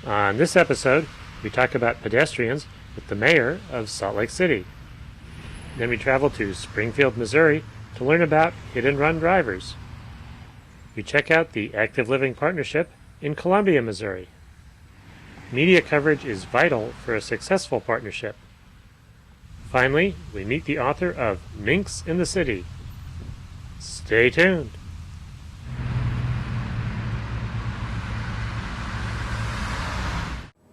On this episode, we talk about pedestrians with the mayor of Salt Lake City. Then we travel to Springfield, Missouri to learn about hit-and-run drivers. We check out the Active Living Partnership in Columbia, Missouri. Media coverage is vital for a successful partnership. Finally, we meet the author of Minx in the City. Stay tuned.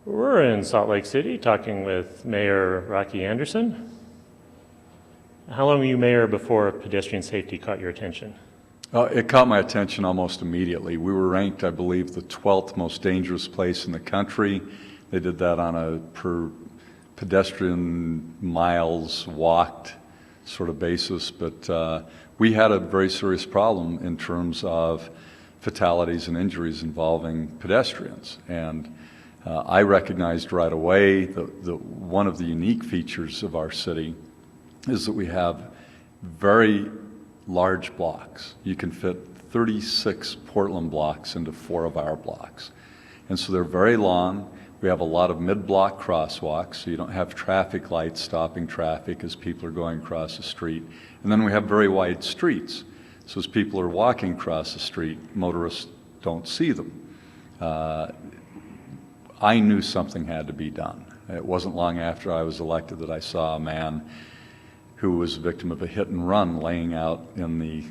We're in Salt Lake City talking with Mayor Rocky Anderson. How long were you mayor before pedestrian safety caught your attention? It caught my attention almost immediately. We were ranked, I believe, the 12th most dangerous place in the country. They did that on a per pedestrian miles walked sort of basis, but we had a very serious problem in terms of fatalities and injuries involving pedestrians. And I recognized right away that one of the unique features of our city is that we have very large blocks. You can fit 36 Portland blocks into 4 of our blocks. And so they're very long. We have a lot of mid-block crosswalks, so you don't have traffic lights stopping traffic as people are going across the street. And then we have very wide streets. So as people are walking across the street, motorists don't see them. I knew something had to be done. It wasn't long after I was elected that I saw a man who was a victim of a hit and run laying out in the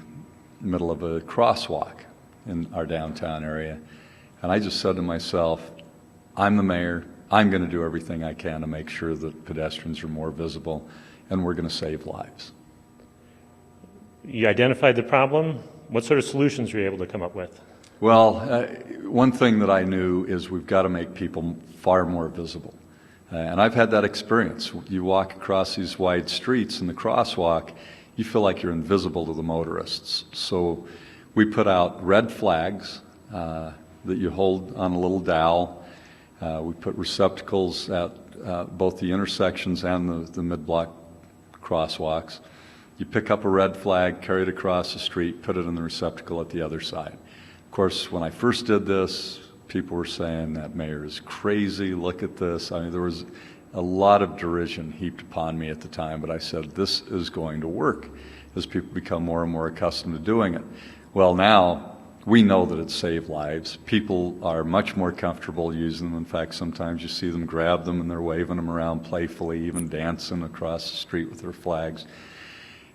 middle of a crosswalk in our downtown area. And I just said to myself, I'm the mayor, I'm going to do everything I can to make sure that pedestrians are more visible, and we're going to save lives. You identified the problem. What sort of solutions were you able to come up with? Well, one thing that I knew is we've got to make people far more visible. And I've had that experience. You walk across these wide streets in the crosswalk, you feel like you're invisible to the motorists. So we put out red flags that you hold on a little dowel. We put receptacles at both the intersections and the mid-block crosswalks. You pick up a red flag, carry it across the street, put it in the receptacle at the other side. Of course, when I first did this, people were saying that mayor is crazy, look at this. I mean, there was a lot of derision heaped upon me at the time, but I said, this is going to work as people become more and more accustomed to doing it. Well, now we know that it saved lives. People are much more comfortable using them. In fact, sometimes you see them grab them and they're waving them around playfully, even dancing across the street with their flags.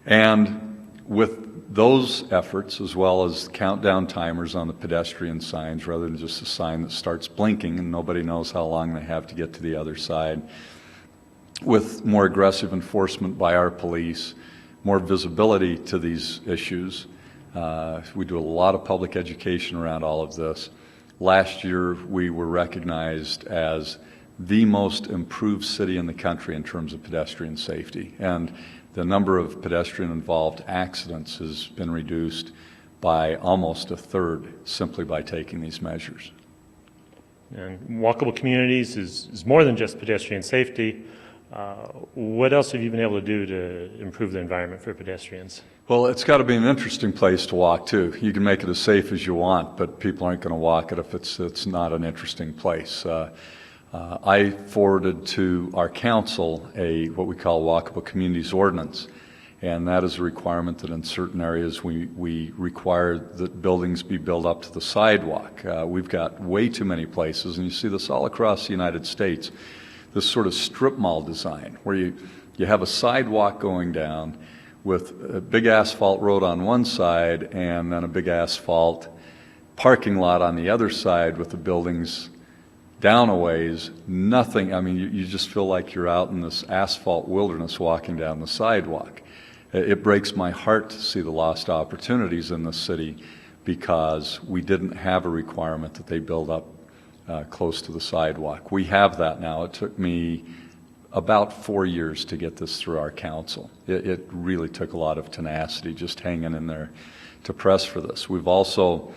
And with those efforts, as well as countdown timers on the pedestrian signs, rather than just a sign that starts blinking and nobody knows how long they have to get to the other side, with more aggressive enforcement by our police, more visibility to these issues, we do a lot of public education around all of this. Last year, we were recognized as the most improved city in the country in terms of pedestrian safety. And the number of pedestrian-involved accidents has been reduced by almost a third simply by taking these measures. And walkable communities is more than just pedestrian safety. What else have you been able to do to improve the environment for pedestrians? Well, it's got to be an interesting place to walk, too. You can make it as safe as you want, but people aren't going to walk it if it's not an interesting place. I forwarded to our council what we call Walkable Communities Ordinance, and that is a requirement that in certain areas we require that buildings be built up to the sidewalk. We've got way too many places, and you see this all across the United States, this sort of strip mall design where you have a sidewalk going down with a big asphalt road on one side and then a big asphalt parking lot on the other side with the buildings down a ways, nothing. I mean, you just feel like you're out in this asphalt wilderness walking down the sidewalk. It breaks my heart to see the lost opportunities in the city because we didn't have a requirement that they build up close to the sidewalk. We have that now. It took me about 4 years to get this through our council. It really took a lot of tenacity just hanging in there to press for this. We've also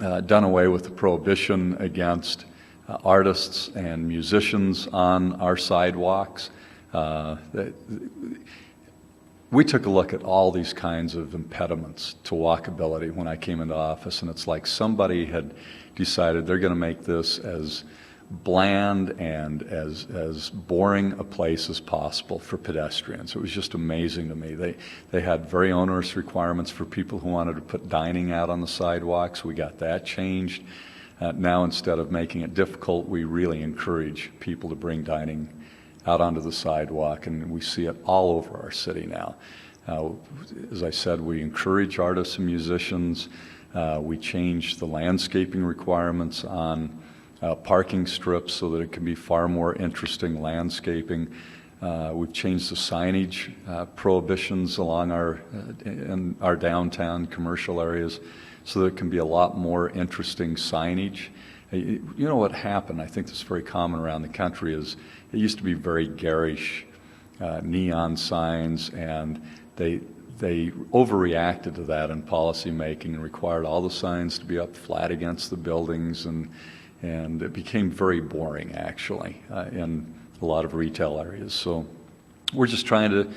done away with the prohibition against artists and musicians on our sidewalks. we took a look at all these kinds of impediments to walkability when I came into office, and it's like somebody had decided they're going to make this as bland and as boring a place as possible for pedestrians. It was just amazing to me. They had very onerous requirements for people who wanted to put dining out on the sidewalks. We got that changed. Now, instead of making it difficult, we really encourage people to bring dining out onto the sidewalk, and we see it all over our city now. As I said, we encourage artists and musicians. We changed the landscaping requirements on parking strips so that it can be far more interesting landscaping. We've changed the signage prohibitions along in our downtown commercial areas so that it can be a lot more interesting signage. You know what happened, I think this is very common around the country, is it used to be very garish neon signs, and they overreacted to that in policy making and required all the signs to be up flat against the buildings, and it became very boring, actually, in a lot of retail areas. So we're just trying to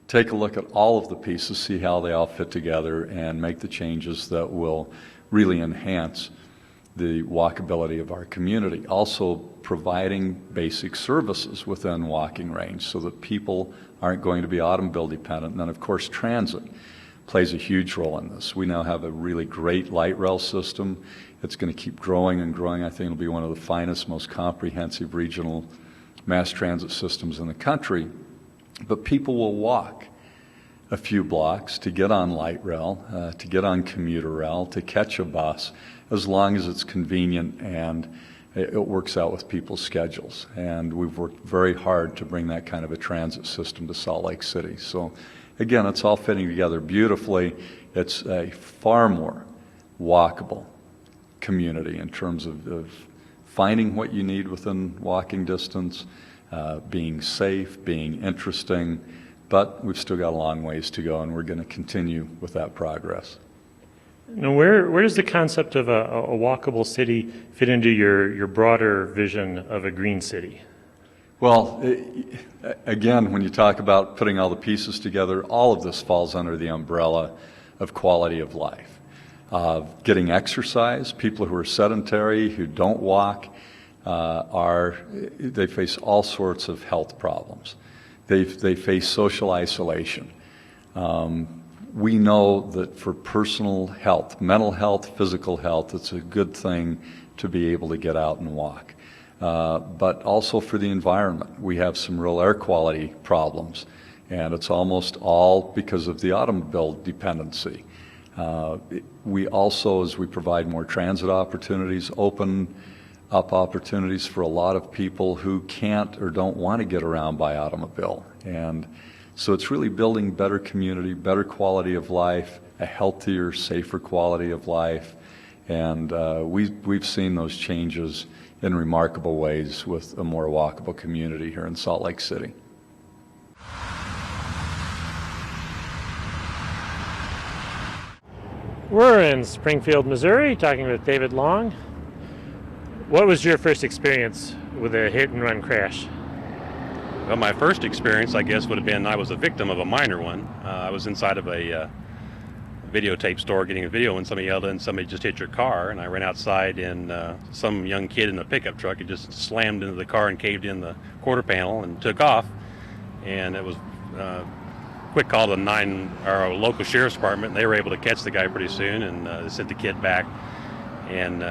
take a look at all of the pieces, see how they all fit together, and make the changes that will really enhance the walkability of our community. Also providing basic services within walking range so that people aren't going to be automobile dependent. And then, of course, transit plays a huge role in this. We now have a really great light rail system. It's going to keep growing and growing. I think it'll be one of the finest, most comprehensive regional mass transit systems in the country. But people will walk a few blocks to get on light rail, to get on commuter rail, to catch a bus, as long as it's convenient and it works out with people's schedules. And we've worked very hard to bring that kind of a transit system to Salt Lake City. So again, it's all fitting together beautifully. It's a far more walkable community in terms of finding what you need within walking distance, being safe, being interesting, but we've still got a long ways to go, and we're going to continue with that progress. Now, where does the concept of a walkable city fit into your broader vision of a green city? Well, again, when you talk about putting all the pieces together, all of this falls under the umbrella of quality of life. Getting exercise, people who are sedentary, who don't walk, they face all sorts of health problems. They face social isolation. We know that for personal health, mental health, physical health, it's a good thing to be able to get out and walk. But also for the environment. We have some real air quality problems, and it's almost all because of the automobile dependency. We also, as we provide more transit opportunities, open up opportunities for a lot of people who can't or don't want to get around by automobile. And so it's really building better community, better quality of life, a healthier, safer quality of life. And we've seen those changes in remarkable ways with a more walkable community here in Salt Lake City. We're in Springfield, Missouri, talking with David Long. What was your first experience with a hit-and-run crash? Well, my first experience, I guess, would have been I was a victim of a minor one. I was inside of a videotape store getting a video when somebody yelled in, somebody just hit your car, and I ran outside, and some young kid in a pickup truck had just slammed into the car and caved in the quarter panel and took off. And it was quick call to our local sheriff's department, and they were able to catch the guy pretty soon, and they sent the kid back. And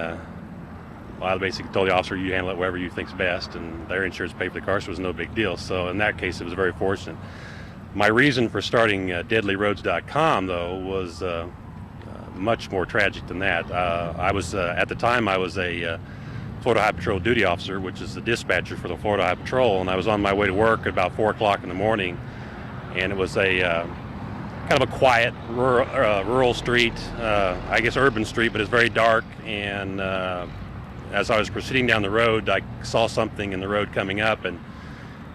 I basically told the officer, you handle it wherever you think's best, and their insurance paid for the car, so it was no big deal. So in that case, it was very fortunate. My reason for starting deadlyroads.com, though, was much more tragic than that. I was at the time I was a Florida Highway Patrol duty officer, which is the dispatcher for the Florida Highway Patrol, and I was on my way to work at about 4 o'clock in the morning, and it was a kind of a quiet rural street, I guess urban street, but it's very dark. And as I was proceeding down the road, I saw something in the road coming up, and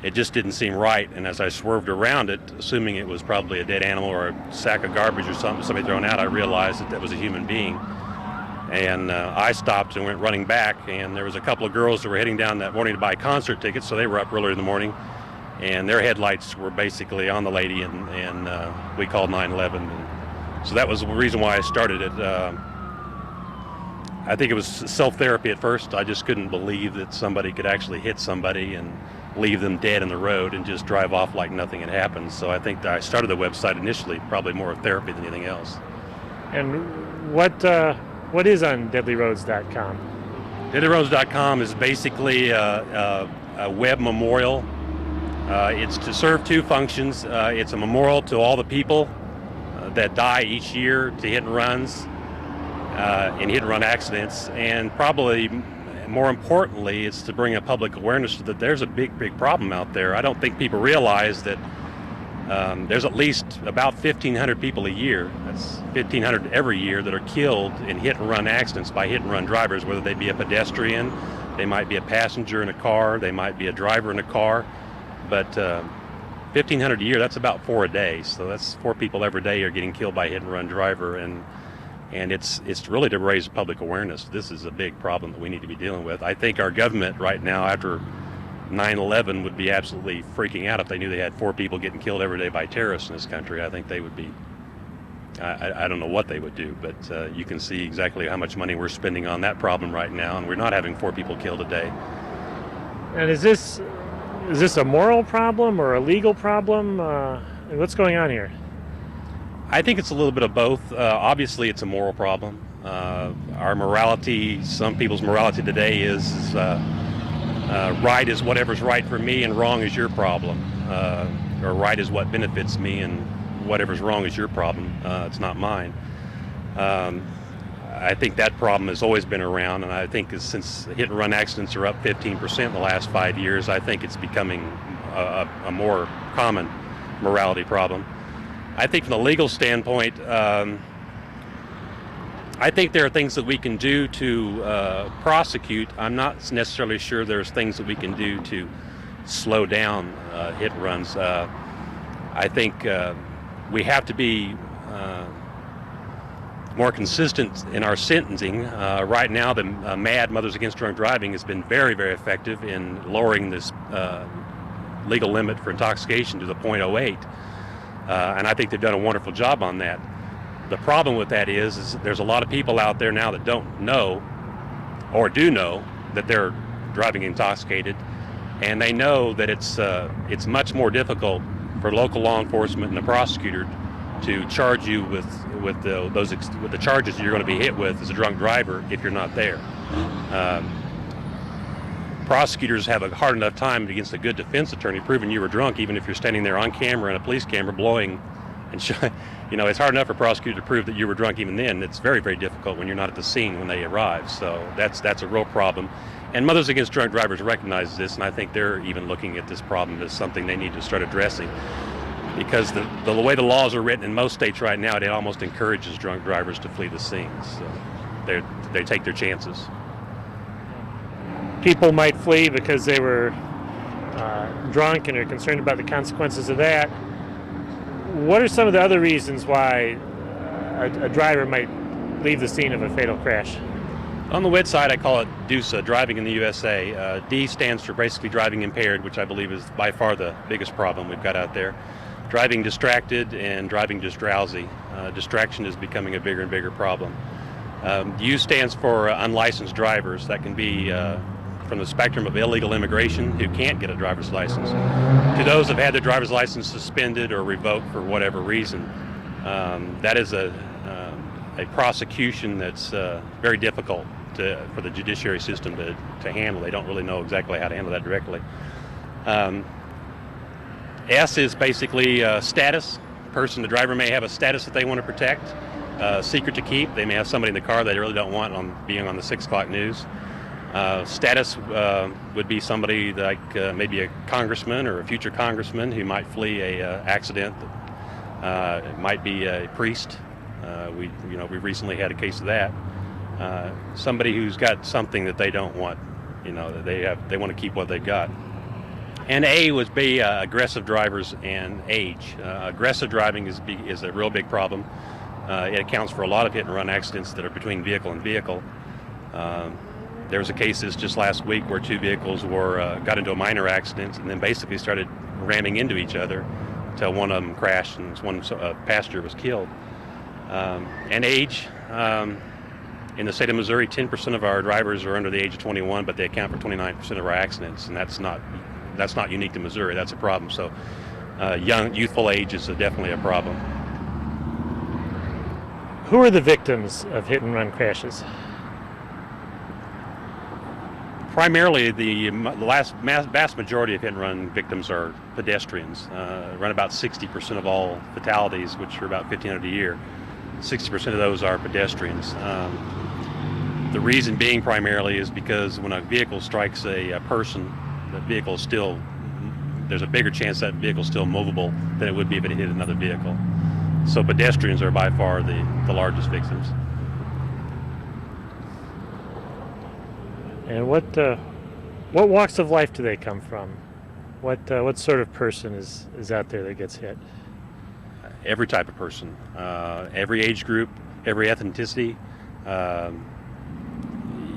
it just didn't seem right. And as I swerved around it, assuming it was probably a dead animal or a sack of garbage or something somebody thrown out, I realized that was a human being. And I stopped and went running back, and there was a couple of girls that were heading down that morning to buy concert tickets, so they were up earlier in the morning. and their headlights were basically on the lady, and we called 911. So that was the reason why I started it. I think it was self-therapy at first. I just couldn't believe that somebody could actually hit somebody and leave them dead in the road and just drive off like nothing had happened. So I think that I started the website initially probably more of therapy than anything else. And what is undeadlyroads.com? Deadlyroads.com is basically a web memorial. It's to serve two functions. It's a memorial to all the people that die each year to hit and runs in hit and run accidents, and probably more importantly, it's to bring a public awareness that there's a big problem out there. I don't think people realize that there's at least about 1,500 people a year, that's 1,500 every year, that are killed in hit and run accidents by hit and run drivers, whether they be a pedestrian, they might be a passenger in a car, they might be a driver in a car, but 1,500 a year, that's about 4 a day. So that's 4 people every day are getting killed by a hit and run driver, and it's really to raise public awareness. This is a big problem that we need to be dealing with. I think our government right now, after 9/11, would be absolutely freaking out if they knew they had 4 people getting killed every day by terrorists in this country. I think they would be, I don't know what they would do, but you can see exactly how much money we're spending on that problem right now, and we're not having 4 people killed a day. And is this a moral problem or a legal problem? What's going on here? I think it's a little bit of both. Obviously, it's a moral problem. Our morality, some people's morality today is right is whatever's right for me and wrong is your problem. Or right is what benefits me and whatever's wrong is your problem. It's not mine. I think that problem has always been around, and I think since hit and run accidents are up 15% in the last 5 years, I think it's becoming a more common morality problem. I think from a legal standpoint, I think there are things that we can do to prosecute. I'm not necessarily sure there's things that we can do to slow down hit and runs. I think we have to be more consistent in our sentencing. Right now, the MAD, Mothers Against Drunk Driving, has been very, very effective in lowering this legal limit for intoxication to the .08. And I think they've done a wonderful job on that. The problem with that is there's a lot of people out there now that don't know or do know that they're driving intoxicated, and they know that it's much more difficult for local law enforcement and the prosecutor to charge you with the charges you're going to be hit with as a drunk driver if you're not there. Prosecutors have a hard enough time against a good defense attorney proving you were drunk, even if you're standing there on camera in a police camera blowing and it's hard enough for a prosecutor to prove that you were drunk even then. It's very, very difficult when you're not at the scene when they arrive. So that's a real problem. And Mothers Against Drunk Drivers recognize this, and I think they're even looking at this problem as something they need to start addressing, because the way the laws are written in most states right now, it almost encourages drunk drivers to flee the scenes. So they take their chances. People might flee because they were drunk and are concerned about the consequences of that. What are some of the other reasons why a driver might leave the scene of a fatal crash? On the website, I call it DUSA, Driving in the USA. D stands for basically driving impaired, which I believe is by far the biggest problem we've got out there. Driving distracted and driving just drowsy. Distraction is becoming a bigger and bigger problem. U stands for unlicensed drivers. That can be from the spectrum of illegal immigration who can't get a driver's license to those who have had their driver's license suspended or revoked for whatever reason. That is a prosecution that's very difficult for the judiciary system to handle. They don't really know exactly how to handle that directly. S is basically status. The driver may have a status that they want to protect, secret to keep. They may have somebody in the car they really don't want being on the 6 o'clock news. Status would be somebody like maybe a congressman or a future congressman who might flee a accident. It might be a priest. We recently had a case of that. Somebody who's got something that they don't want. That they want to keep what they've got. And A would be aggressive drivers and age. Aggressive driving is a real big problem. It accounts for a lot of hit and run accidents that are between vehicle and vehicle. There was a case just last week where two vehicles got into a minor accident and then basically started ramming into each other until one of them crashed and one passenger was killed. And age, in the state of Missouri, 10% of our drivers are under the age of 21, but they account for 29% of our accidents, and that's not unique to Missouri. That's a problem. So youthful age is definitely a problem. Who are the victims of hit-and-run crashes? Primarily, the vast majority of hit-and-run victims are pedestrians. Run about 60% of all fatalities, which are about 1,500 a year. 60% of those are pedestrians. The reason being primarily is because when a vehicle strikes a person, there's a bigger chance that vehicle is still movable than it would be if it hit another vehicle. So pedestrians are by far the largest victims. And what walks of life do they come from? What sort of person is out there that gets hit? Every type of person, every age group, every ethnicity,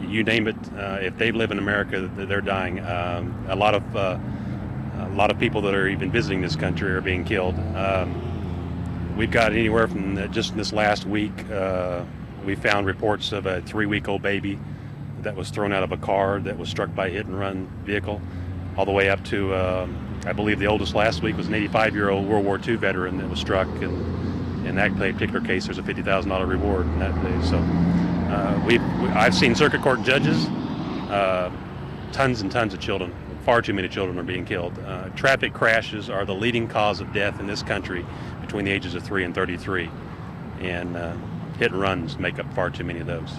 you name it. If they live in America, they're dying. A lot of people that are even visiting this country are being killed. We've got anywhere from just in this last week, we found reports of a 3-week-old baby that was thrown out of a car that was struck by a hit-and-run vehicle, all the way up to, I believe the oldest last week was an 85-year-old World War II veteran that was struck, and in that particular case, there's a $50,000 reward in that day. So I've seen circuit court judges, tons and tons of children, far too many children are being killed. Traffic crashes are the leading cause of death in this country between the ages of 3 and 33, and hit and runs make up far too many of those.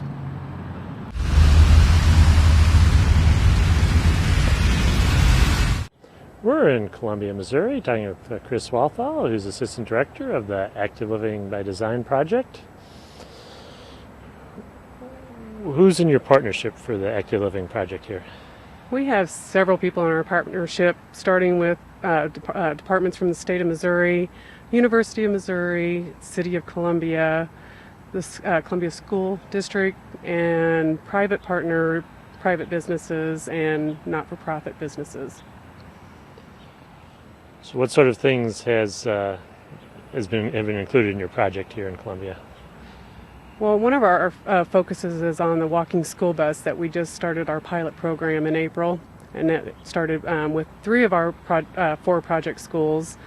We're in Columbia, Missouri, talking with Chris Walthall, who's Assistant Director of the Active Living by Design project. Who's in your partnership for the Active Living project here? We have several people in our partnership, starting with departments from the state of Missouri, University of Missouri, City of Columbia, the Columbia School District, and private businesses and not-for-profit businesses. So what sort of things have been included in your project here in Columbia? Well, one of our focuses is on the walking school bus that we just started our pilot program in April, and it started with 3 of our 4 project schools,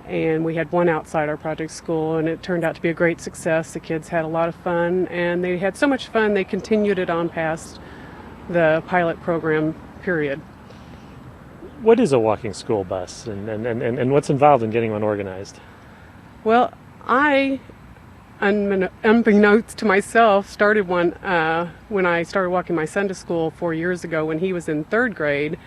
and we had 1 outside our project school, and it turned out to be a great success. The kids had a lot of fun, and they had so much fun they continued it on past the pilot program period. What is a walking school bus, and what's involved in getting one organized? Well, I, unbeknownst to myself, started one when I started walking my son to school 4 years ago when he was in 3rd grade.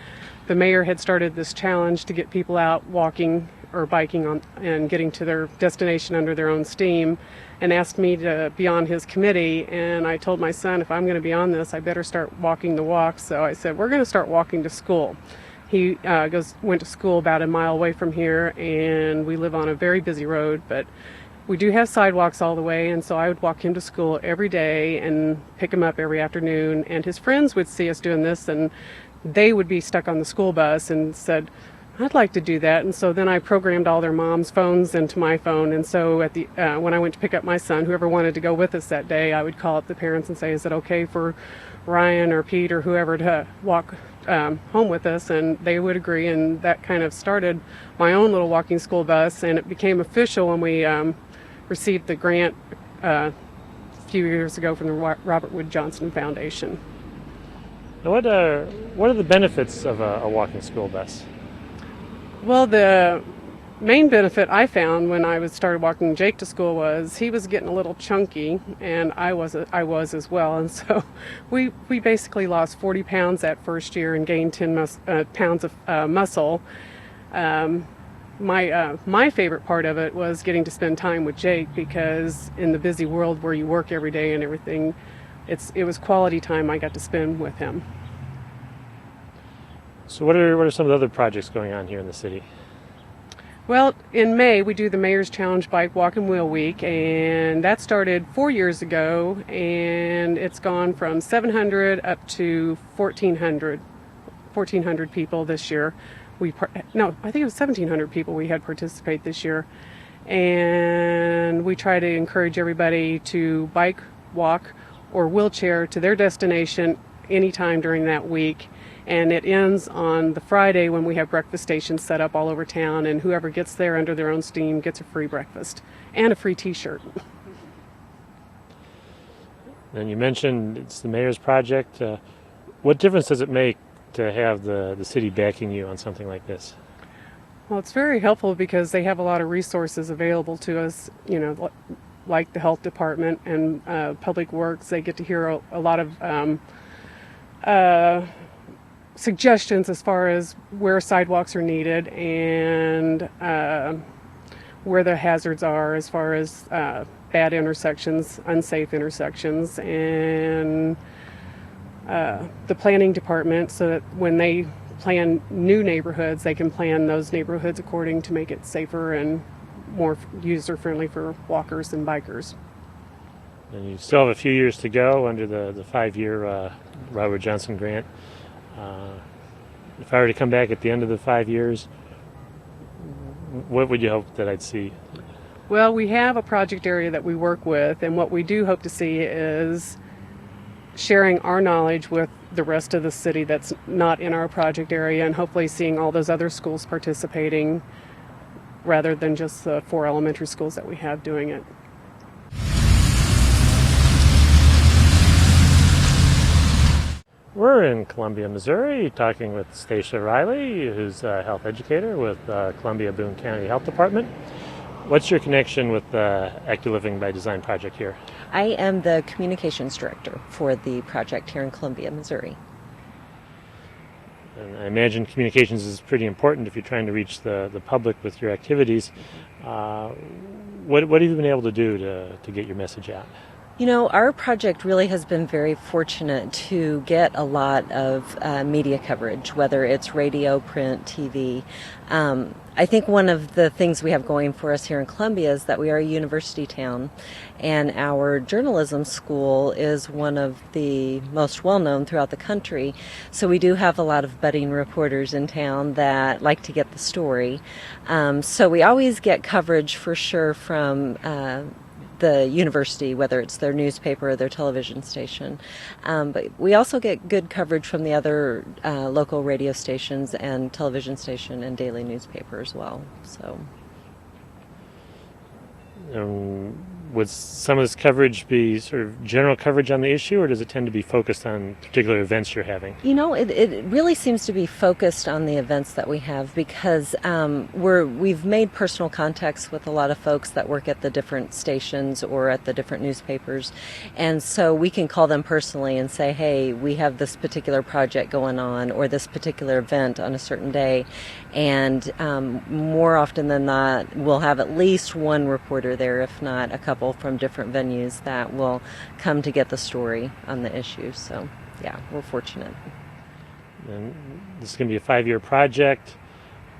The mayor had started this challenge to get people out walking or biking and getting to their destination under their own steam, and asked me to be on his committee. And I told my son, if I'm going to be on this, I better start walking the walk. So I said, we're going to start walking to school. He went to school about a mile away from here, and we live on a very busy road, but we do have sidewalks all the way, and so I would walk him to school every day and pick him up every afternoon, and his friends would see us doing this, and they would be stuck on the school bus and said, I'd like to do that. And so then I programmed all their moms' phones into my phone, and so at the when I went to pick up my son, whoever wanted to go with us that day, I would call up the parents and say, is it okay for Ryan or Pete or whoever to walk home with us? And they would agree, and that kind of started my own little walking school bus, and it became official when we received the grant a few years ago from the Robert Wood Johnson Foundation. Now what are the benefits of a walking school bus? Well, the main benefit I found when I started walking Jake to school was he was getting a little chunky, and I was as well, and so we basically lost 40 pounds that first year and gained 10 pounds of muscle. My favorite part of it was getting to spend time with Jake, because in the busy world where you work every day and everything, it was quality time I got to spend with him. So what are some of the other projects going on here in the city? Well, in May, we do the Mayor's Challenge Bike Walk and Wheel Week, and that started 4 years ago, and it's gone from 700 up to 1,400 people this year. I think it was 1,700 people we had participate this year. And we try to encourage everybody to bike, walk, or wheelchair to their destination anytime during that week. And it ends on the Friday when we have breakfast stations set up all over town, and whoever gets there under their own steam gets a free breakfast and a free t-shirt. And you mentioned it's the mayor's project. What difference does it make to have the city backing you on something like this? Well, it's very helpful because they have a lot of resources available to us, like the health department and public works. They get to hear a lot of suggestions as far as where sidewalks are needed and where the hazards are as far as bad intersections, unsafe intersections, and the planning department, so that when they plan new neighborhoods, they can plan those neighborhoods according to make it safer and more user-friendly for walkers and bikers. And you still have a few years to go under the 5-year Robert Johnson grant. If I were to come back at the end of the 5 years, what would you hope that I'd see? Well, we have a project area that we work with, and what we do hope to see is sharing our knowledge with the rest of the city that's not in our project area, and hopefully seeing all those other schools participating rather than just the 4 elementary schools that we have doing it. We're in Columbia, Missouri, talking with Stacia Riley, who's a health educator with Columbia Boone County Health Department. What's your connection with the Active Living by Design project here? I am the communications director for the project here in Columbia, Missouri. And I imagine communications is pretty important if you're trying to reach the public with your activities. What have you been able to do to get your message out? You know, our project really has been very fortunate to get a lot of media coverage, whether it's radio, print, TV. I think one of the things we have going for us here in Columbia is that we are a university town, and our journalism school is one of the most well-known throughout the country. So we do have a lot of budding reporters in town that like to get the story. So we always get coverage for sure from the university, whether it's their newspaper or their television station. But we also get good coverage from the other local radio stations and television station and daily newspaper as well. So, would some of this coverage be sort of general coverage on the issue, or does it tend to be focused on particular events you're having? You know, it really seems to be focused on the events that we have, because we've made personal contacts with a lot of folks that work at the different stations or at the different newspapers, and so we can call them personally and say, hey, we have this particular project going on or this particular event on a certain day, and more often than not, we'll have at least one reporter there, if not a couple from different venues that will come to get the story on the issue. So, yeah, we're fortunate. And this is going to be a 5-year project.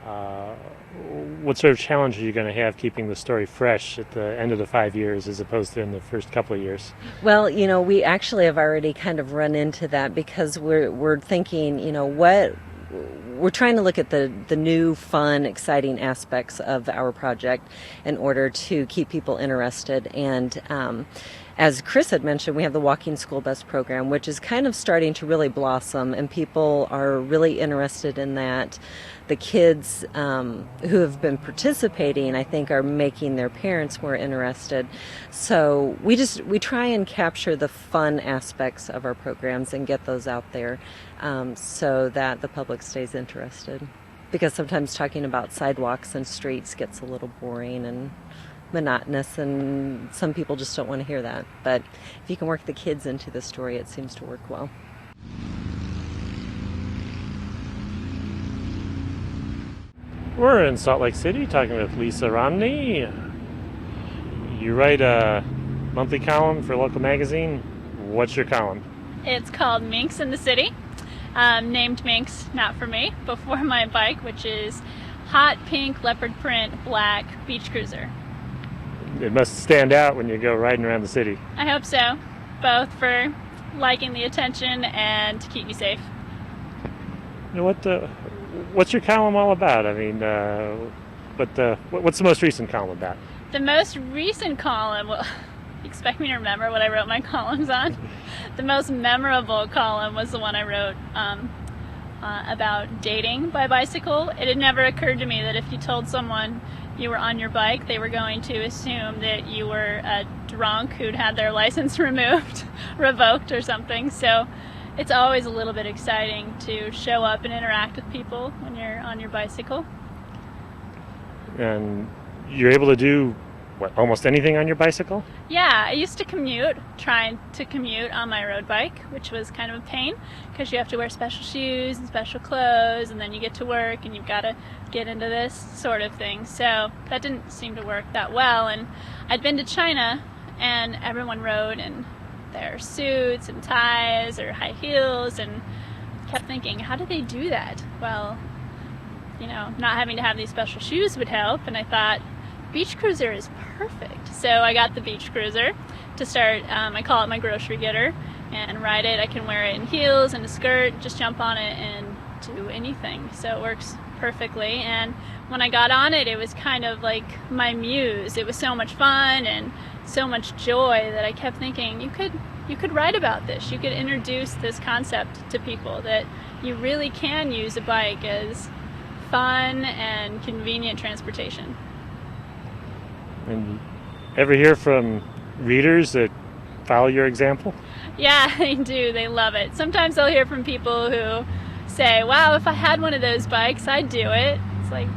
What sort of challenge are you going to have keeping the story fresh at the end of the 5 years as opposed to in the first couple of years? Well, you know, we actually have already kind of run into that, because we're thinking, you know, we're trying to look at the new, fun, exciting aspects of our project in order to keep people interested. And as Chris had mentioned, we have the Walking School Bus program, which is kind of starting to really blossom, and people are really interested in that. The kids who have been participating, I think, are making their parents more interested. So we try and capture the fun aspects of our programs and get those out there so that the public stays interested. Because sometimes talking about sidewalks and streets gets a little boring and monotonous, and some people just don't want to hear that. But if you can work the kids into the story, it seems to work well. We're in Salt Lake City talking with Lisa Romney. You write a monthly column for a local magazine. What's your column? It's called Minx in the City. Named Minx, not for me, but for my bike, which is hot pink leopard print black beach cruiser. It must stand out when you go riding around the city. I hope so, both for liking the attention and to keep me safe. You know, what's your column all about? I mean, what's the most recent column about? The most recent column, well, you expect me to remember what I wrote my columns on? The most memorable column was the one I wrote about dating by bicycle. It had never occurred to me that if you told someone you were on your bike, they were going to assume that you were a drunk who'd had their license revoked or something. So it's always a little bit exciting to show up and interact with people when you're on your bicycle. And you're able to do almost anything on your bicycle? Yeah, I used to trying to commute on my road bike, which was kind of a pain because you have to wear special shoes and special clothes, and then you get to work and you've got to get into this sort of thing. So that didn't seem to work that well. And I'd been to China, and everyone rode in their suits and ties or high heels, and kept thinking, how do they do that? Well, not having to have these special shoes would help, and I thought, beach cruiser is perfect. So I got the beach cruiser to start. I call it my grocery getter, and ride it. I can wear it in heels and a skirt, just jump on it and do anything. So it works perfectly. And when I got on it, it was kind of like my muse. It was so much fun and so much joy that I kept thinking, you could write about this. You could introduce this concept to people, that you really can use a bike as fun and convenient transportation. And ever hear from readers that follow your example? Yeah, they do. They love it. Sometimes I'll hear from people who say, wow, if I had one of those bikes, I'd do it. It's like,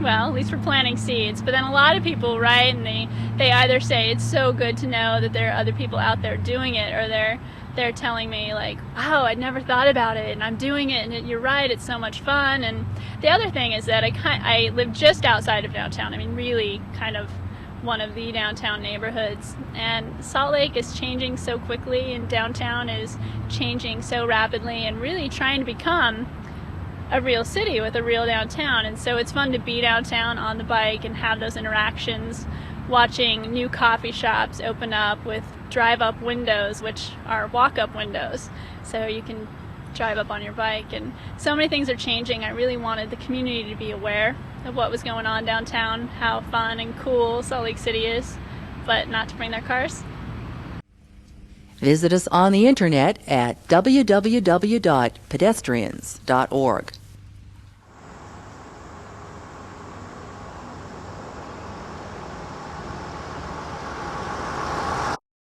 well, at least we're planting seeds. But then a lot of people write, and they either say it's so good to know that there are other people out there doing it, or they're telling me like, wow, I'd never thought about it, and I'm doing it, and you're right, it's so much fun. And the other thing is that I live just outside of downtown. I mean, really kind of one of the downtown neighborhoods, and Salt Lake is changing so quickly, and downtown is changing so rapidly, and really trying to become a real city with a real downtown. And so it's fun to be downtown on the bike and have those interactions, watching new coffee shops open up with drive-up windows, which are walk-up windows, so you can drive up on your bike. And so many things are changing. I really wanted the community to be aware of what was going on downtown, how fun and cool Salt Lake City is, but not to bring their cars. Visit us on the internet at www.pedestrians.org.